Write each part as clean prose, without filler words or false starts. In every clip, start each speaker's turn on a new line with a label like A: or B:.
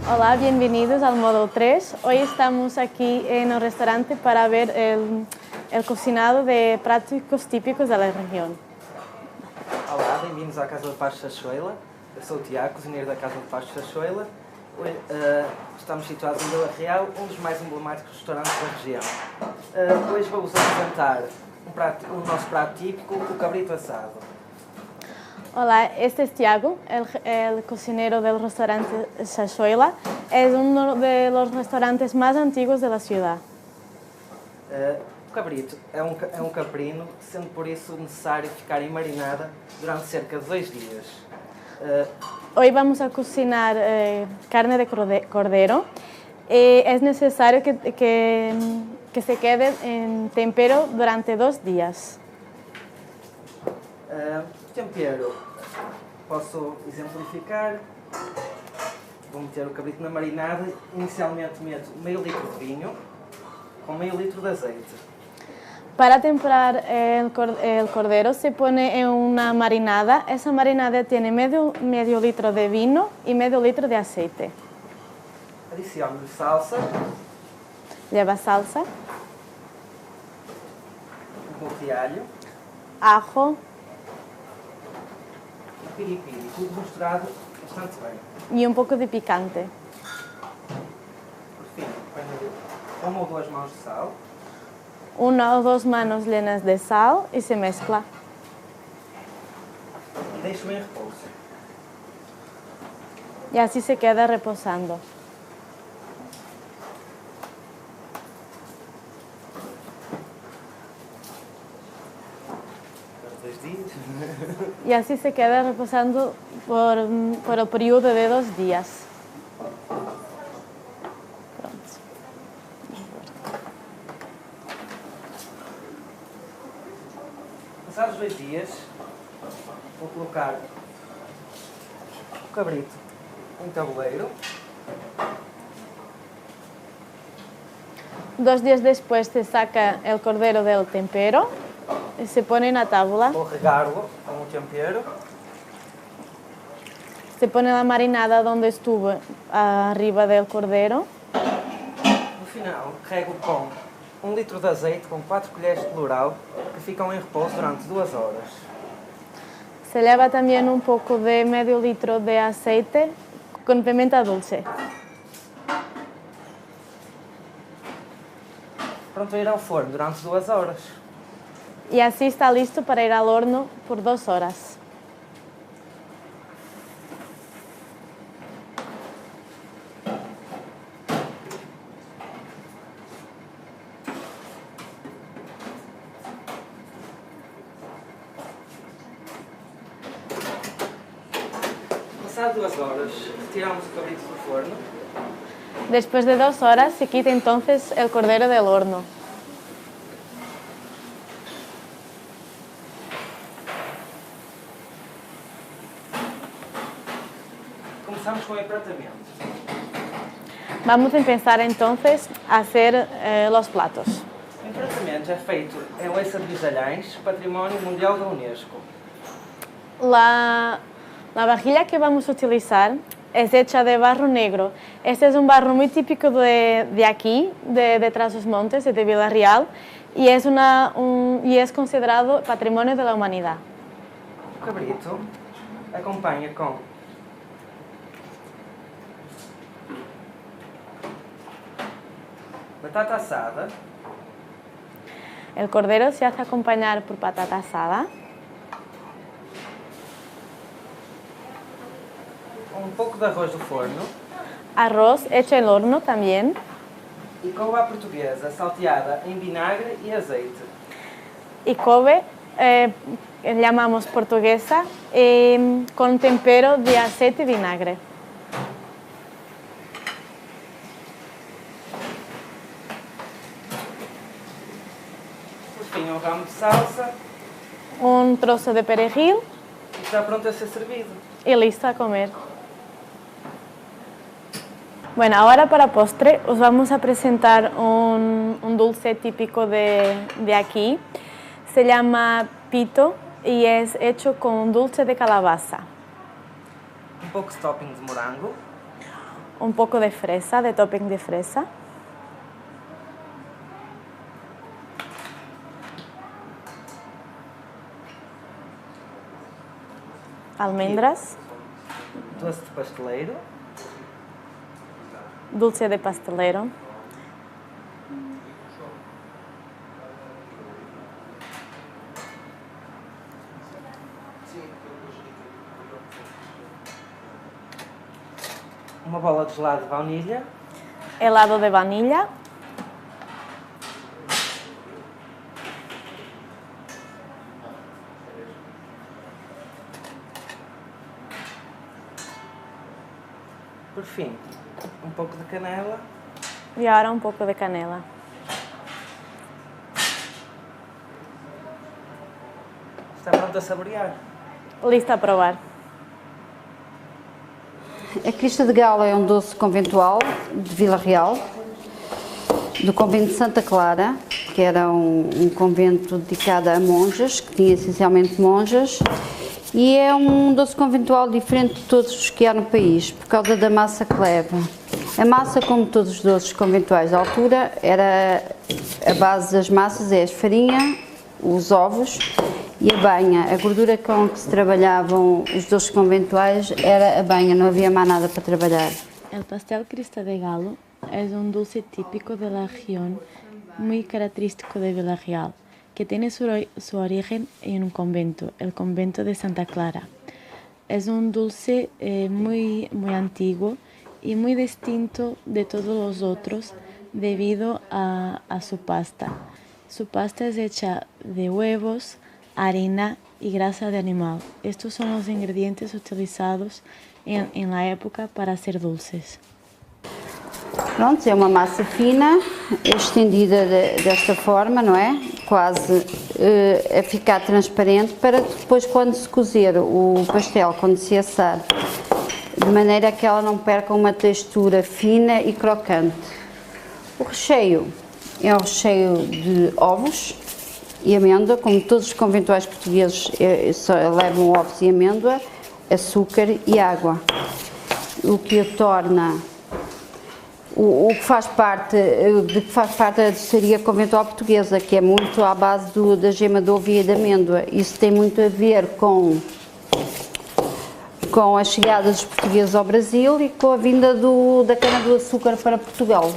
A: Hola, bienvenidos al módulo 3. Hoy estamos aquí en el restaurante para ver el cocinado de pratos típicos de la región.
B: Olá, bem-vindos à Casa de Pastos Sachuela. Eu sou o Tiago, cozinheiro da Casa de Pastos Sachuela. Estamos situados em Vila Real, um dos mais emblemáticos restaurantes da região. Hoje vou-vos apresentar o nosso prato típico, o cabrito assado.
A: Hola, este es Tiago, el cocinero del restaurante Sachuela. Es uno de los restaurantes más antiguos de la ciudad.
B: O cabrito é um caprino, sendo por isso necessário ficar em marinada durante cerca de 2 dias.
A: Hoy vamos a cocinar carne de cordero. Es necesario que se quede en tempero durante 2 días.
B: Tempero, posso exemplificar. Vou meter o cabrito na marinada. Inicialmente meto meio litro de vinho com meio litro de azeite.
A: Para temperar el cordero se pone en una marinada. Esa marinada tiene medio litro de vino y medio litro de aceite.
B: Adiciono salsa.
A: Lleva salsa,
B: Um pouco de alho.
A: ajo
B: E piripiri, tudo misturado bastante bem.
A: y un poco de picante.
B: Por fim, ponho 1 ou 2 mãos de sal.
A: 1 o 2 manos llenas de sal y se mezcla.
B: E deixo em repouso.
A: Y así se queda reposando.
B: Por 2 dias.
A: Y así se queda reposando por el periodo de 2 días. Pronto.
B: Passados 2 dias, vou colocar o cabrito em tabuleiro.
A: 2 días después se saca el cordero del tempero y se pone en la tabla.
B: Vou regá-lo com o tempero.
A: Se pone la marinada donde estuvo arriba del cordero.
B: No final, rego com 1 litro de azeite com 4 colheres de colorau que ficam em repouso durante 2 horas.
A: Se lleva también un poco de medio litro de aceite con pimienta dulce.
B: Pronto a ir ao forno durante 2 horas.
A: Y así está listo para ir al horno por 2 horas.
B: Passado 2 horas, retiramos o cabrito do forno.
A: Después de 2 horas se quita entonces el cordero del horno.
B: Começamos com o empratamento.
A: Vamos a empezar entonces a hacer los platos.
B: O empratamento é feito em Leiça de Bisalhães, Património Mundial da Unesco.
A: La vajilla que vamos a utilizar es hecha de barro negro. Este es un barro muy típico de aquí, de Trás-os-Montes, de Vila Real, y es considerado Patrimonio de la Humanidad.
B: O cabrito acompanha com batata assada,
A: El cordero se hace acompañar por patata asada,
B: um pouco de arroz do forno
A: arroz hecho en horno también,
B: e couve à portuguesa salteada em vinagre e azeite.
A: y couve, llamamos portuguesa, con tempero de aceite y vinagre.
B: Por fim, um ramo de salsa
A: Un trozo de perejil
B: e está pronto a ser servido.
A: y listo a comer. Bueno, ahora para postre os vamos a presentar un dulce típico de aquí. Se llama pito y es hecho con dulce de calabaza.
B: Um pouco de topping de morango.
A: un poco de fresa, de topping de fresa. Almendras.
B: Doce de pasteleiro.
A: Dulce de pastelero.
B: Uma bola de gelado de baunilha.
A: Helado de vainilla.
B: Por fim, um pouco de canela.
A: Y ahora un poco de canela.
B: Está pronto a saborear.
A: Lista a probar.
C: A crista de gala é um doce conventual de Vila Real, do convento de Santa Clara, que era um convento dedicado a monjas, que tinha essencialmente monjas, e é um doce conventual diferente de todos os que há no país, por causa da massa que leva. A massa, como todos os doces conventuais à altura, era a base das massas, é a farinha, os ovos e a banha. A gordura com que se trabalhavam os doces conventuais era a banha, não havia mais nada para trabalhar.
A: El pastel crista de galo es un dulce típico de la región, muy característico de Vila Real, que tiene su origen en un convento, el convento de Santa Clara. Es un dulce muy antiguo y muy distinto de todos los otros debido a su pasta. Su pasta es hecha de huevos, harina y grasa de animal. Estos son los ingredientes utilizados en la época para hacer dulces.
C: Pronto, é uma massa fina, estendida desta forma, não é? Quase a ficar transparente, para depois, quando se cozer o pastel, quando se assar, de maneira que ela não perca uma textura fina e crocante. O recheio é um recheio de ovos e amêndoa, como todos os conventuais portugueses só levam ovos e amêndoa, açúcar e água, o que a torna o que faz parte da doçaria conventual portuguesa, que é muito à base da gema de ovo e da amêndoa. Isso tem muito a ver com a chegada dos portugueses ao Brasil e com a vinda da cana-do-açúcar para Portugal.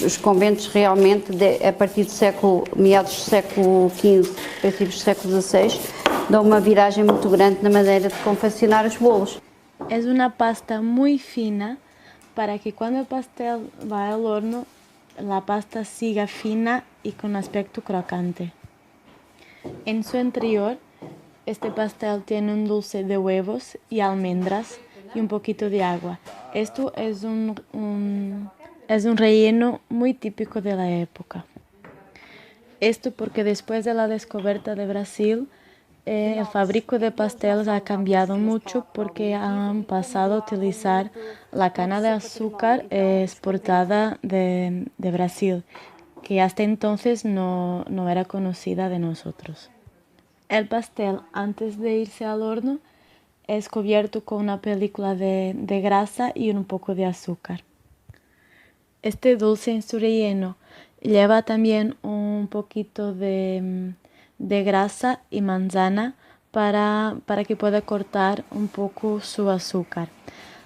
C: Os conventos realmente, a partir do meados do século XV, princípios do século XVI, dão uma viragem muito grande na maneira de confeccionar os bolos.
A: É uma pasta muito fina, para que cuando el pastel va al horno, la pasta siga fina y con aspecto crocante. En su interior, este pastel tiene un dulce de huevos y almendras y un poquito de agua. Esto es un relleno muy típico de la época. Esto porque después de la descubierta de Brasil, el fabrico de pasteles ha cambiado mucho porque han pasado a utilizar la cana de azúcar exportada de Brasil, que hasta entonces no era conocida de nosotros. El pastel, antes de irse al horno, es cubierto con una película de grasa y un poco de azúcar. Este dulce en su relleno lleva también un poquito de grasa y manzana para que pueda cortar un poco su azúcar.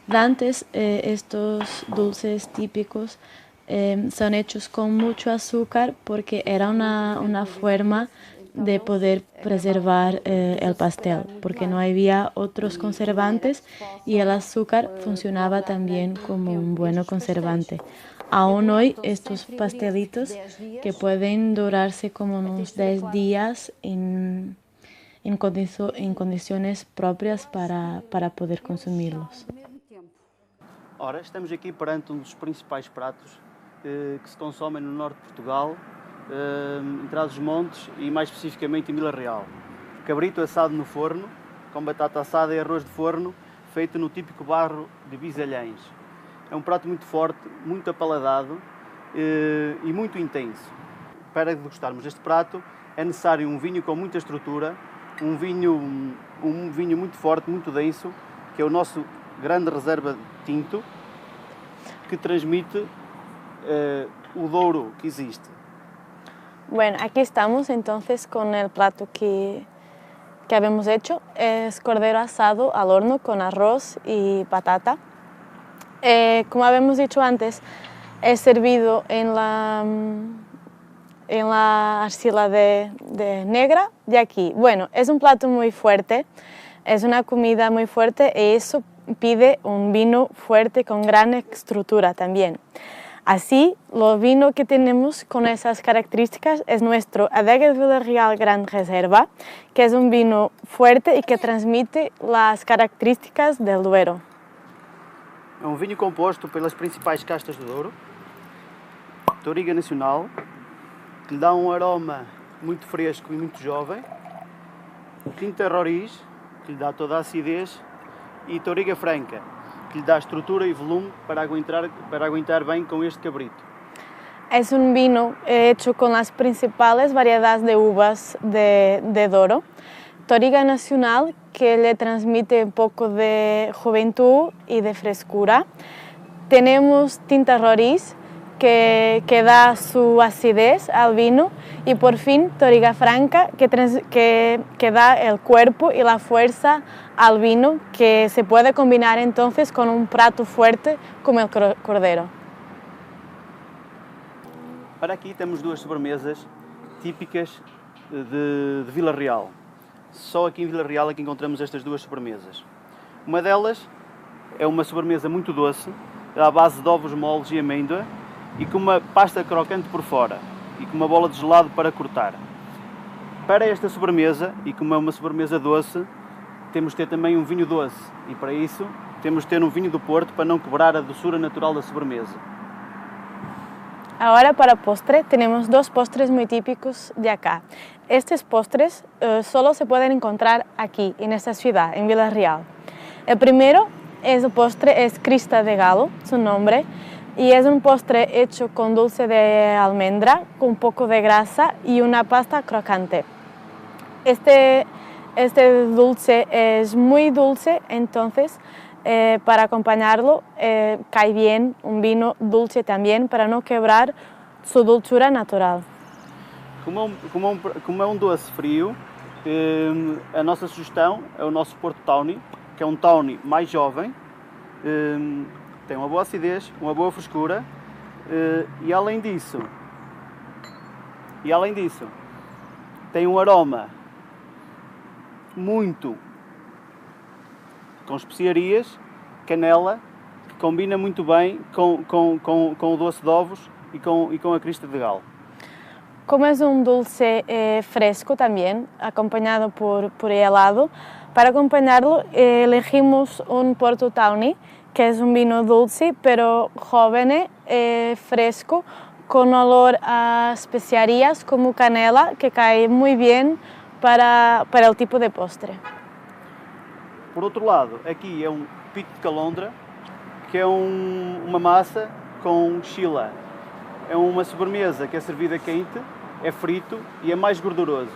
A: Antes, estos dulces típicos son hechos con mucho azúcar porque era una forma de poder preservar el pastel, porque no había otros conservantes y el azúcar funcionaba también como un buen conservante. Aún hoy estos pastelitos que pueden durarse como unos 10 días en condiciones propias para poder consumirlos.
D: Ora, estamos aqui perante um dos principais pratos que se consomem no norte de Portugal, em Trás-os-Montes e mais especificamente em Vila Real. Cabrito assado no forno, com batata assada e arroz de forno, feito no típico barro de Bisalhães. É um prato muito forte, muito apaladado e muito intenso. Para degustarmos este prato é necessário um vinho com muita estrutura, um vinho muito forte, muito denso, que é o nosso grande reserva de tinto, que transmite o Douro que existe.
A: Bueno, aquí estamos entonces con el plato que habíamos hecho. Es cordero asado al horno con arroz y patata. Como habíamos dicho antes, es servido en la arcilla de negra de aquí. Bueno, es un plato muy fuerte, es una comida muy fuerte y eso pide un vino fuerte con gran estructura también. Así, el vino que tenemos con esas características es nuestro Adegas Vila-real Gran Reserva, que es un vino fuerte y que transmite las características del Duero.
D: É um vinho composto pelas principais castas do Douro, Touriga Nacional, que lhe dá um aroma muito fresco e muito jovem, Tinta Roriz, que lhe dá toda a acidez, e Touriga Franca, que lhe dá estrutura e volume para aguentar bem com este cabrito.
A: Es un vino hecho con las principales variedades de uvas de Douro. Touriga Nacional, que le transmite un poco de juventud y de frescura. Tenemos Tinta Roriz, que da su acidez al vino. Y por fin Touriga Franca, que da el cuerpo y la fuerza al vino, que se puede combinar entonces con un plato fuerte como el cordero.
D: Para aqui temos duas sobremesas típicas de Vila Real. Só aqui em Vila Real é que encontramos estas duas sobremesas. Uma delas é uma sobremesa muito doce, à base de ovos moles e amêndoa, e com uma pasta crocante por fora, e com uma bola de gelado para cortar. Para esta sobremesa, e como é uma sobremesa doce, temos de ter também um vinho doce, e para isso temos de ter um vinho do Porto para não quebrar a doçura natural da sobremesa.
A: Ahora para postre tenemos dos postres muy típicos de acá. Estos postres solo se pueden encontrar aquí, en esta ciudad, en Vila Real. El primero es el postre, es Crista de Galo, su nombre, y es un postre hecho con dulce de almendra, con un poco de grasa y una pasta crocante. Este dulce es muy dulce, entonces para acompañarlo cae bien un vino dulce también para no quebrar su dulzura natural.
D: Como é um doce frio, a nossa sugestão é o nosso Porto Tawny, que é um Tawny mais jovem, tem uma boa acidez, uma boa frescura e além disso tem um aroma muito com especiarias, canela, que combina muito bem com o doce de ovos e com a crista de galo.
A: Como es un dulce fresco también, acompañado por helado, para acompañarlo elegimos un Porto Tawny, que es un vino dulce pero joven, fresco, con olor a especiarías como canela, que cae muy bien para el tipo de postre.
D: Por outro lado, aqui é um pico de calondra, que é uma massa com chila. É uma sobremesa que é servida quente, é frito e é mais gorduroso.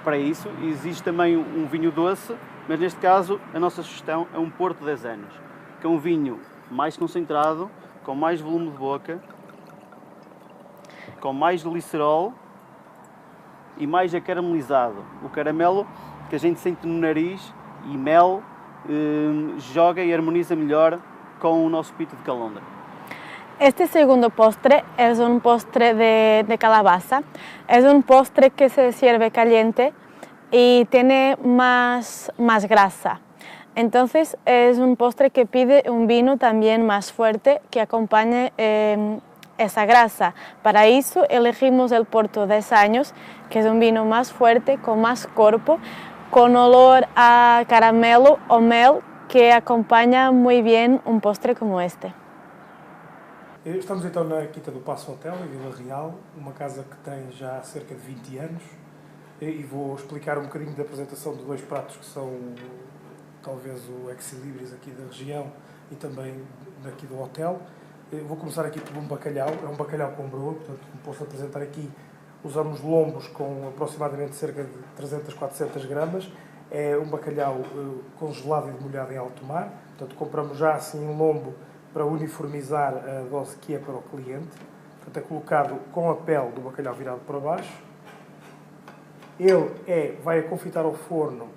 D: Para isso, existe também um vinho doce, mas neste caso a nossa sugestão é um Porto 10 anos, que é um vinho mais concentrado, com mais volume de boca, com mais glicerol e mais acaramelizado. O caramelo que a gente sente no nariz e mel joga e harmoniza melhor com o nosso pito de calondra.
A: Este segundo postre es un postre de calabaza. Es un postre que se sirve caliente y tiene más grasa. Entonces es un postre que pide un vino también más fuerte que acompañe esa grasa. Para eso elegimos el Porto 10 años, que es un vino más fuerte, con más cuerpo, con olor a caramelo o mel, que acompaña muy bien un postre como este.
E: Estamos então na Quinta do Paço Hotel, em Vila Real, uma casa que tem já cerca de 20 anos, e vou explicar um bocadinho da apresentação de dois pratos que são talvez o ex-libris aqui da região e também daqui do hotel. Vou começar aqui por um bacalhau, é um bacalhau com broa, portanto, como posso apresentar aqui, usamos lombos com aproximadamente cerca de 300, 400 gramas. É um bacalhau congelado e demolhado em alto mar, portanto compramos já assim um lombo para uniformizar a dose que é para o cliente. Portanto, é colocado com a pele do bacalhau virado para baixo. Ele vai a confitar ao forno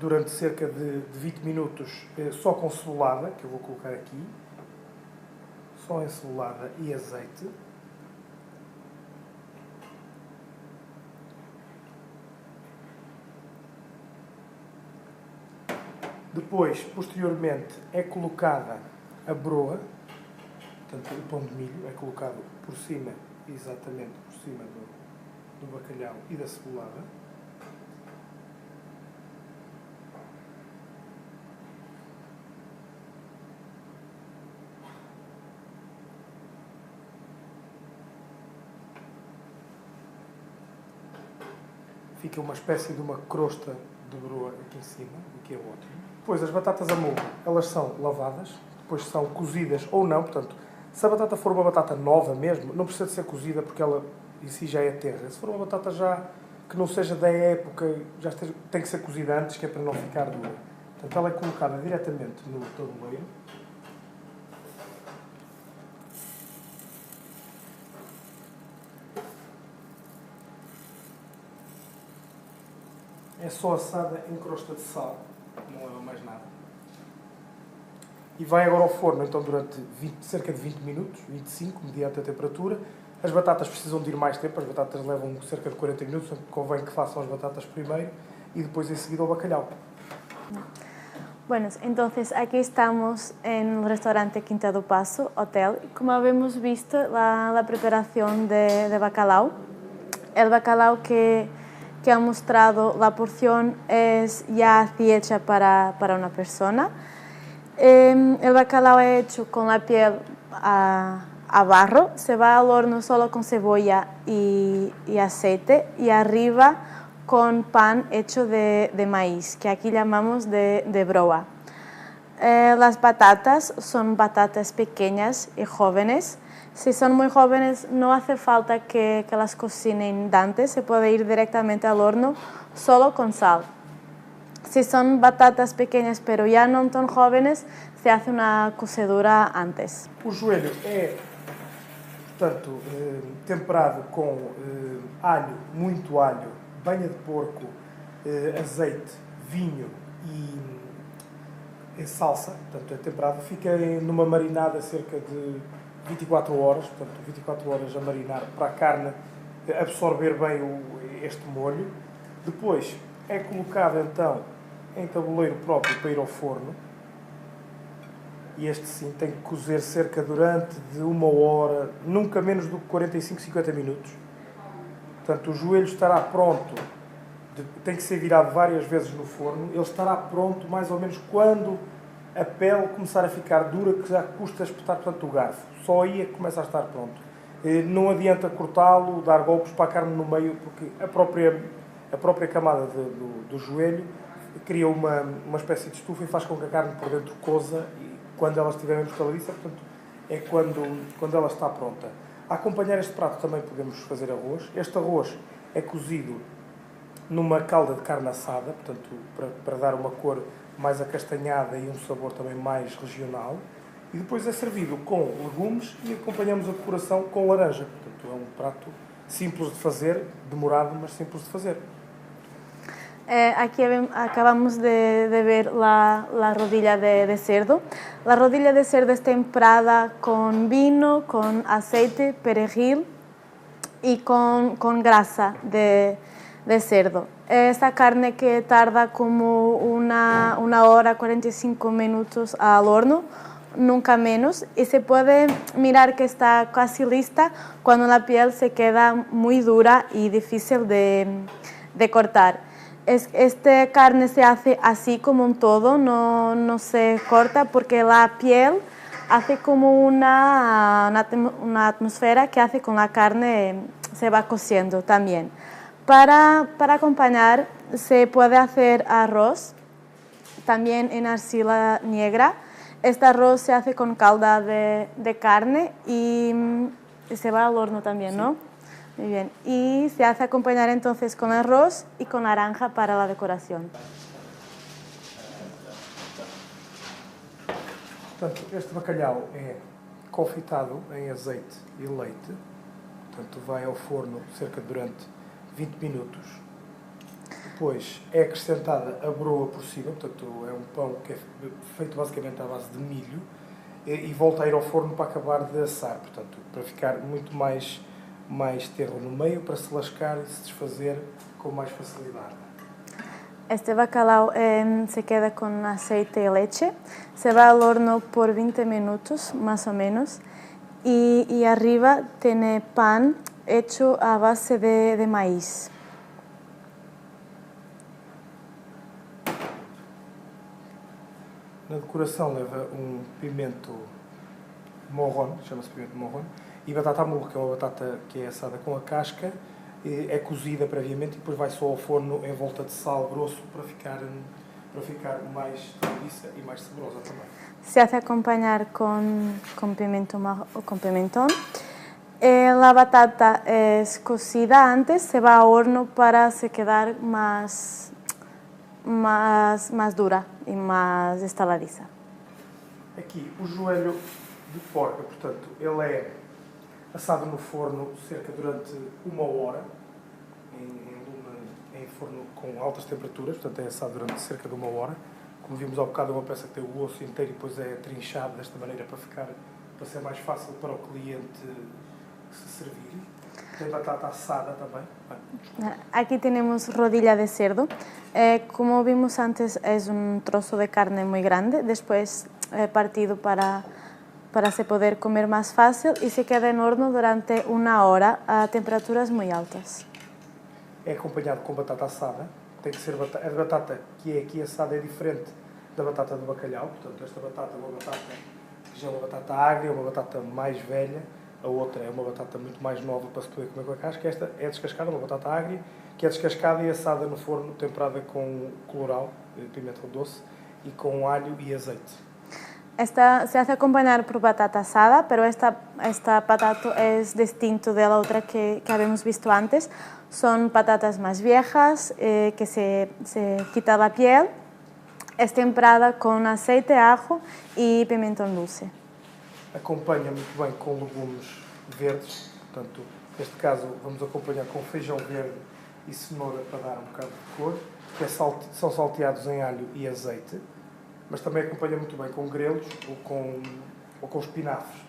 E: durante cerca de 20 minutos só com cebolada, que eu vou colocar aqui. Só em cebolada e azeite. Depois, posteriormente, é colocada a broa, portanto, o pão de milho é colocado por cima, exatamente por cima do bacalhau e da cebolada. Fica uma espécie de uma crosta de broa aqui em cima, o que é ótimo. Depois, as batatas a molho, elas são lavadas, depois são cozidas ou não, portanto, se a batata for uma batata nova mesmo, não precisa de ser cozida porque ela em si já é terra. Se for uma batata já que não seja da época, tem que ser cozida antes, que é para não ficar dura. Portanto, ela é colocada diretamente no tabuleiro. É só assada em crosta de sal, não leva mais nada. E vai agora ao forno, então, durante cerca de 20 minutos, 25, mediante a temperatura. As batatas precisam de ir mais tempo, as batatas levam cerca de 40 minutos, portanto, convém que façam as batatas primeiro e depois em seguida o bacalhau.
A: Bueno, entonces aquí estamos en el restaurante Quinta do Passo Hotel. Como habíamos visto, la preparación de bacalao. El bacalao que ha mostrado, la porción es ya así hecha para una persona. El bacalao es hecho con la piel a barro, se va al horno solo con cebolla y aceite y arriba con pan hecho de maíz, que aquí llamamos de broa. Las batatas son batatas pequeñas y jóvenes. Si son muy jóvenes no hace falta que las cocinen antes, se puede ir directamente al horno solo con sal. Si son batatas pequeñas pero ya no tan jóvenes, se hace una cocedura antes.
E: O joelho é, portanto, temperado com alho, muito alho, banha de porco, azeite, vinho e salsa, portanto é temperado, fica numa marinada cerca de 24 horas, portanto 24 horas a marinar para a carne absorver bem este molho. Depois é colocado então em tabuleiro próprio para ir ao forno. E este sim tem que cozer cerca durante de 1 hora, nunca menos do que 45, 50 minutos. Portanto, o joelho estará pronto, tem que ser virado várias vezes no forno, ele estará pronto mais ou menos quando a pele começar a ficar dura, que já custa espetar, portanto, o garfo. Só aí é que começa a estar pronto. Não adianta cortá-lo, dar golpes para a carne no meio, porque a própria camada do joelho cria uma espécie de estufa e faz com que a carne por dentro coza e quando ela estiver bem estaladiça, portanto, é quando ela está pronta. A acompanhar este prato também podemos fazer arroz. Este arroz é cozido numa calda de carne assada, portanto, para dar uma cor mais acastanhada e um sabor também mais regional. E depois é servido com legumes e acompanhamos a decoração com laranja. Portanto, é um prato simples de fazer, demorado, mas simples de fazer.
A: Aquí acabamos de ver la rodilla de cerdo. La rodilla de cerdo es temperada con vino, con aceite, perejil y con grasa de cerdo. Esta carne que tarda como una hora, 45 minutos al horno, nunca menos, y se puede mirar que está casi lista cuando la piel se queda muy dura y difícil de cortar. Esta carne se hace así como un todo, no se corta porque la piel hace como una atmósfera que hace con la carne, se va cociendo también. Para acompañar se puede hacer arroz, también en arcilla negra. Este arroz se hace con calda de carne y se va al horno también, sí. ¿No? Muy bien. Y se hace acompañar entonces con arroz y con naranja para la decoración.
E: Portanto, este bacalhau é confitado em azeite e leite. Portanto, vai ao forno cerca de durante 20 minutos. Depois é acrescentada a broa por cima, portanto é um pão que é feito basicamente à base de milho e volta a ir ao forno para acabar de assar, portanto, para ficar muito mais terro no meio, para se lascar e se desfazer com mais facilidade.
A: Este bacalao se queda con aceite y leche, se va al horno por 20 minutos más o menos y arriba tiene pan hecho a base de maíz.
E: Na decoração leva um pimento morrón, chama-se pimento morrón, e batata murro, que é uma batata que é assada com a casca, é cozida previamente e depois vai só ao forno em volta de sal grosso para ficar mais delícia e mais saborosa também.
A: Se hace acompañar con pimentón. La batata es cocida antes, se va al horno para se quedar más dura e mais estaladiça.
E: Aqui, o joelho de porca, portanto, ele é assado no forno cerca durante 1 hora, em forno com altas temperaturas, portanto é assado durante cerca de 1 hora. Como vimos há bocado, é uma peça que tem o osso inteiro e depois é trinchado desta maneira para ser mais fácil para o cliente se servir. Tem batata assada também.
A: Aquí tenemos rodilla de cerdo. Como vimos antes, es un trozo de carne muy grande, después partido para se poder comer más fácil y se queda en horno durante 1 hora a temperaturas muy altas.
E: É acompanhado com batata assada. Tem que ser a batata que é aqui assada é diferente da batata do bacalhau. Portanto, esta batata é uma batata que já é uma batata agria, uma batata mais velha. A outra é uma batata muito mais nova para se poder comer com a casca. Esta é descascada, uma batata agria, que é descascada e assada no forno, temperada com colorau, pimentão doce, e com alho e azeite.
A: Esta se hace acompañar por batata asada, pero esta patata es distinto de la otra que habíamos visto antes. Son patatas más viejas, que se quita la piel. Es temperada con aceite, ajo y pimentón dulce.
E: Acompanha muito bem com legumes verdes, portanto, neste caso vamos acompanhar com feijão verde e cenoura para dar um bocado de cor, que são salteados em alho e azeite, mas também acompanha muito bem com grelos ou com espinafres.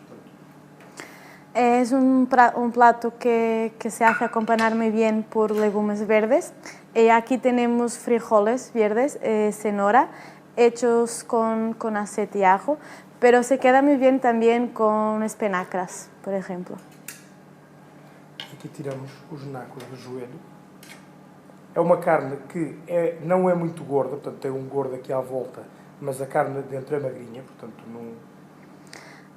A: Es un plato que se hace acompañar muy bien por legumes verdes. Aquí tenemos frijoles verdes, cenoura, hechos con aceite y ajo, pero se queda muy bien también con espinacas, por ejemplo.
E: Aqui tiramos os nacos do joelho. É uma carne que não é muito gorda, portanto tem um gordo aqui à volta, mas a carne dentro é magrinha, portanto não...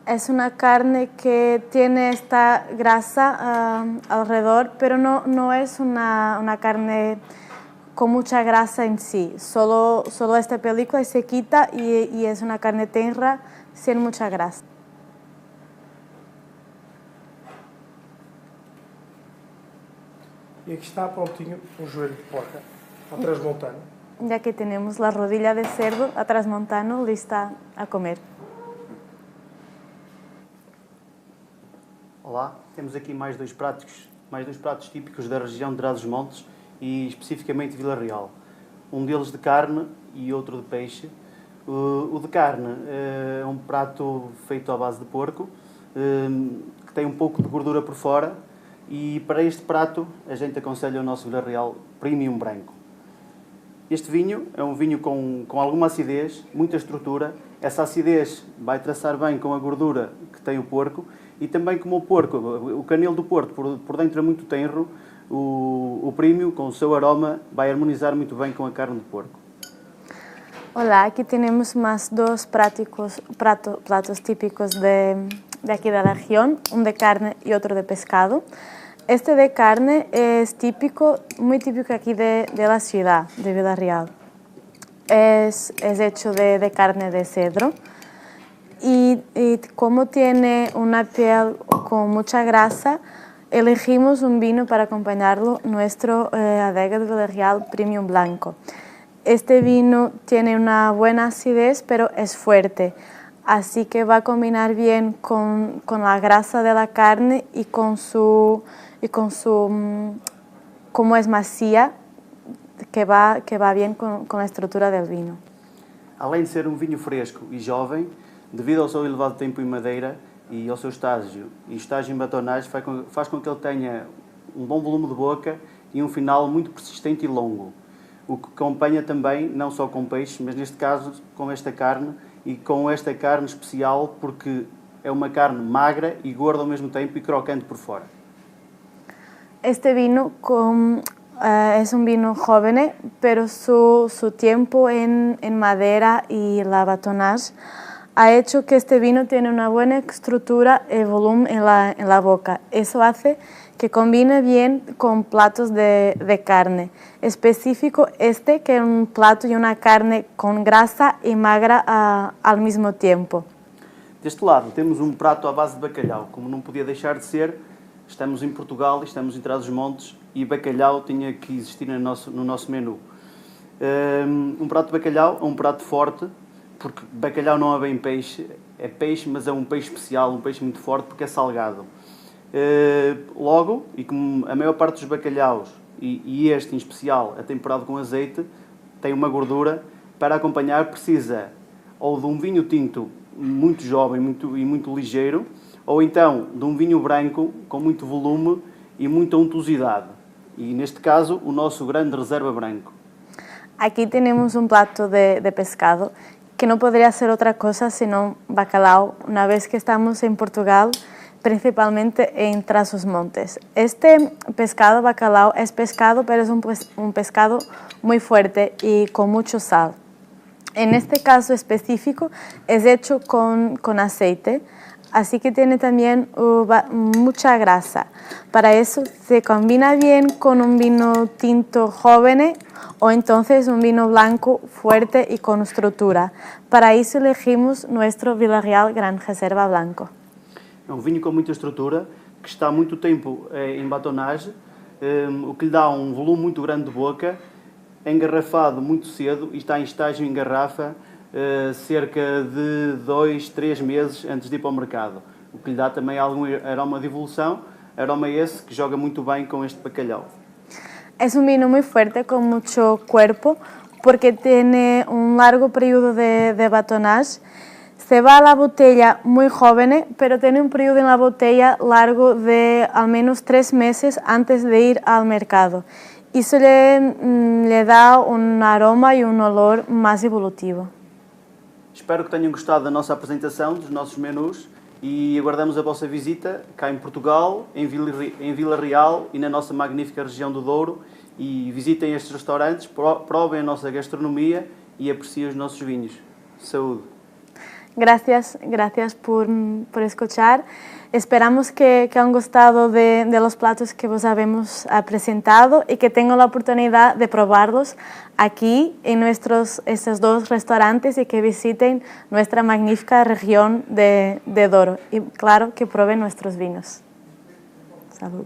A: Es una carne que tiene esta grasa alrededor, pero no es una carne con mucha grasa en sí. Solo esta película se quita y es una carne tenra sin mucha grasa.
E: E aqui está prontinho um joelho de porca, ao transmontano.
A: Ya que tenemos la rodilla de cerdo a transmontano lista a comer.
D: Olá, temos aqui mais dois pratos típicos da região de Trás-os-Montes e especificamente Vila Real. Um deles de carne e outro de peixe. O de carne é um prato feito à base de porco, que tem um pouco de gordura por fora, e para este prato a gente aconselha o nosso Vila Real Premium Branco. Este vinho é um vinho com alguma acidez, muita estrutura. Essa acidez vai traçar bem com a gordura que tem o porco. E também como o porco, o canelo do porco por dentro é muito tenro, o premium, com o seu aroma, vai harmonizar muito bem com a carne de porco.
A: Hola, aquí tenemos más dos platos típicos de aquí de la región, un de carne y otro de pescado. Este de carne es muy típico aquí de la ciudad, de Vila Real. Es hecho de carne de cedro. Y como tiene una piel con mucha grasa, elegimos un vino para acompañarlo, nuestro Adega de Vila Real Premium Blanco. Este vino tiene una buena acidez, pero es fuerte. así que va a combinar bien con la grasa de la carne y con su como es macia, que va bien con la estrutura del vino.
D: Além de ser um vinho fresco e jovem, devido ao seu elevado tempo em madeira e ao seu estágio em batonagem, faz com que ele tenha um bom volume de boca e um final muito persistente e longo. O que acompanha também, não só com peixe, mas neste caso com esta carne, e com esta carne especial porque é uma carne magra e gorda ao mesmo tempo e crocante por fora.
A: Este vino es un vino joven, pero su tiempo en madera y la batonage ha hecho que este vino tiene una buena estructura y volumen en la boca. Eso hace que combine bien con platos de carne. Específico que es un plato y una carne con grasa y magra al mismo tiempo.
D: Deste lado temos um prato à base de bacalhau, como não podia deixar de ser. Estamos em Portugal, estamos em Trás-os-Montes e bacalhau tinha que existir no nosso menu. Um prato de bacalhau é um prato forte, porque bacalhau não é bem peixe, é peixe, mas é um peixe especial, um peixe muito forte porque é salgado. Logo, e como a maior parte dos bacalhaus, e este em especial é temperado com azeite, tem uma gordura, para acompanhar precisa ou de um vinho tinto muito jovem e muito ligeiro, ou então de um vinho branco com muito volume e muita untuosidade. E neste caso, o nosso grande reserva branco.
A: Aquí tenemos un plato de pescado que no podría ser otra cosa sino bacalao, una vez que estamos en Portugal, principalmente en Trás-os-Montes. Este pescado bacalao es pescado, pero es un pescado muy fuerte y con mucho sal. En este caso específico es hecho con aceite, así que tiene también mucha grasa. Para eso se combina bien con un vino tinto joven o entonces un vino blanco fuerte y con estructura. Para eso elegimos nuestro Vila-real Gran Reserva Blanco.
D: É um vinho com muita estrutura, que está há muito tempo em batonagem, o que lhe dá um volume muito grande de boca, é engarrafado muito cedo e está em estágio em garrafa cerca de 2-3 meses antes de ir para o mercado, o que lhe dá também algum aroma de evolução, aroma esse que joga muito bem com este bacalhau.
A: Es un vino muy fuerte con mucho cuerpo porque tiene un largo periodo de batonage. Se va a la botella muy joven, pero tiene un periodo en la botella largo de al menos 3 meses antes de ir al mercado. Y eso le da un aroma y un olor más evolutivo.
D: Espero que tenham gostado da nossa apresentação, dos nossos menus, e aguardamos a vossa visita cá em Portugal, em Vila-real e na nossa magnífica região do Douro. E visitem estes restaurantes, provem a nossa gastronomia e apreciem os nossos vinhos. Saúde!
A: Gracias por escuchar. Esperamos que han gustado de los platos que vos habemos presentado y que tengan la oportunidad de probarlos aquí en estos 2 restaurantes y que visiten nuestra magnífica región de Douro. Y claro, que prueben nuestros vinos. Salud.